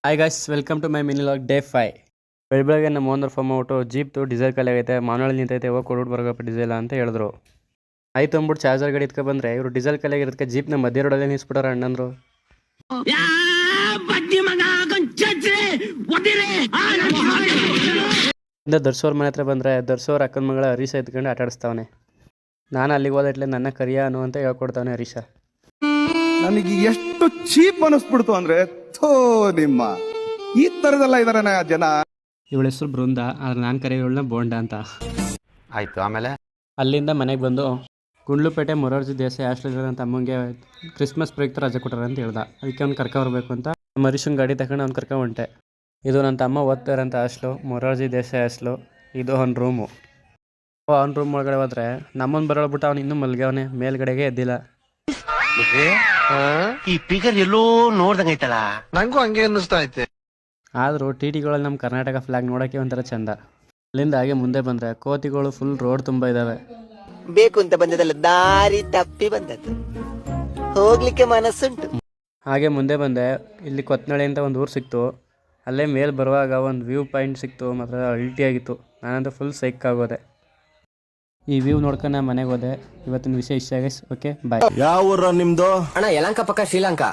Hi guys, welcome to my mini log day 5. ಬೆಳಗ್ಗೆ ನಮ್ಮ owner farm ಔಟು ಜೀಪ್ತು ಡೀಸೆಲ್ ಖಾಲಿ ಆಗೈತೆ, ಮಾನವಳ್ಳಿ ನಿಂತೈತೆ, ಹೋಗಿ ಕೊಡ್ಬಿಟ್ಟು ಬರಗಪ್ಪ ಡೀಸೆಲ್ ಅಂತ ಹೇಳಿದ್ರು. ಆಯ್ತು ಅಂದ್ಬಿಟ್ಟು ಚಾರ್ಜರ್ ಗಾಡಿ ಎತ್ಕೊ ಬಂದರೆ ಇವರು ಡೀಸೆಲ್ ಖಾಲಿ ಆಗಿರೋದಕ್ಕೆ ಜೀಪ್ನ ಮಧ್ಯ ರೋಡಲ್ಲಿ ನಿಲ್ಲಿಸ್ಬಿಟ್ಟಾರ ಅಣ್ಣಂದ್ರು. ದರ್ಶೋರ್ ಮನೆ ಹತ್ರ ಬಂದರೆ ದರ್ಶೋರ್ ಅಕ್ಕನ ಮಗಳ ಹರೀಶ ಎತ್ಕೊಂಡು ಆಟಾಡಿಸ್ತಾವನೆ. ನಾನು ಅಲ್ಲಿಗೆ ಹೋದಟ್ಲೆ ನನ್ನ ಕರಿಯ ಅನು ಅಂತ ಹೇಳ್ಕೊಡ್ತಾವನೆ ಹರೀಶ. ನನಗೆ ಎಷ್ಟು ಚೀಪ್ ಅನಿಸ್ಬಿಡ್ತು ಅಂದ್ರೆ ನಿಮ್ಮ ಈ ತರದೆಲ್ಲ ಇದಾರೆ ಜನ. ಇವಳ ಹೆಸರು ಬೃಂದ, ಆದ್ರೆ ನಾನು ಕರೆಯೋಳನ್ನ ಬೋಂಡ ಅಂತ. ಆಯ್ತು, ಆಮೇಲೆ ಅಲ್ಲಿಂದ ಮನೆಗೆ ಬಂದು ಗುಂಡ್ಲುಪೇಟೆ ಮೊರಾರ್ಜಿ ದೇಸಾಯಿ ಹಾಸ್ಟೆಲ್ ಅಂತ ಅಮ್ಮಂಗೆ ಕ್ರಿಸ್ಮಸ್ ಪ್ರಯುಕ್ತ ರಜೆ ಕೊಟ್ಟಾರ ಅಂತ ಹೇಳ್ದ. ಅದಕ್ಕೆ ಅವ್ನು ಕರ್ಕೊಬರ್ಬೇಕು ಅಂತ ಮರೀಶನ್ ಗಾಡಿ ತಗೊಂಡು ಅವ್ನು ಕರ್ಕೊಂಡ್ಬಂಟೆ. ಇದು ನನ್ನ ತಮ್ಮ ಓದ್ತಾರಂತ ಹಾಸ್ಟ್ಲು, ಮೊರಾರ್ಜಿ ದೇಸಾಯಿ ಹಾಸ್ಟ್ಲು. ಇದು ಅವ್ನ ರೂಮು. ಅವ್ನ ರೂಮ್ ಒಳಗಡೆ ಹೋದ್ರೆ ನಮ್ಮನ್ನು ಬರೋಳ್ಬಿಟ್ಟು ಅವ್ನು ಇನ್ನೂ ಮಲ್ಗವನೆ, ಮೇಲ್ಗಡೆಗೆ ಎದ್ದಿಲ್ಲ. ಈ ಪಿಗರ್ ಎಲ್ಲೋ ನೋಡ್ದಂಗೈತಲ್ಲ, ನಂಗೂ ಹಂಗೆ ಅನ್ನಿಸ್ತಾ ಐತೆ. ಆದರೂ ಟಿಟಿಗಳಲ್ಲಿ ನಮ್ಮ ಕರ್ನಾಟಕ ಫ್ಲಾಗ್ ನೋಡೋಕ್ಕೆ ಒಂಥರ ಚಂದ. ಅಲ್ಲಿಂದ ಹಾಗೆ ಮುಂದೆ ಬಂದರೆ ಕೋತಿಗಳು ಫುಲ್ ರೋಡ್ ತುಂಬ ಇದ್ದಾವೆ. ಬೇಕು ಅಂತ ಬಂದದಲ್ಲ, ದಾರಿ ತಪ್ಪಿ ಬಂದದ್ದು, ಹೋಗ್ಲಿಕ್ಕೆ ಮನಸ್ಸುಂಟು. ಹಾಗೆ ಮುಂದೆ ಬಂದೆ, ಇಲ್ಲಿ ಕೊತ್ನಳ್ಳಿ ಅಂತ ಒಂದು ಊರು ಸಿಕ್ತು. ಅಲ್ಲೇ ಮೇಲೆ ಬರುವಾಗ ಒಂದು ವ್ಯೂ ಪಾಯಿಂಟ್ ಸಿಕ್ತು, ಮಾತ್ರ ಅಲ್ಟಿಯಾಗಿತ್ತು. ನಾನಂತೂ ಫುಲ್ ಸೈಕ್ ಆಗೋದೆ. ಈ ವ್ಯೂ ನೋಡ್ಕೊಂಡು ನಾನು ಮನೆಗೆ ಹೋದೆ. ಇವತ್ತಿನ ವಿಷಯ ಇಷ್ಟ ಗೈಸ್. ಓಕೆ, ಬಾಯ್. ಯಾವ ಊರ ನಿಮ್ದು? ಅಣ್ಣ ಯಲಂಕ ಪಕ್ಕ ಶ್ರೀಲಂಕಾ.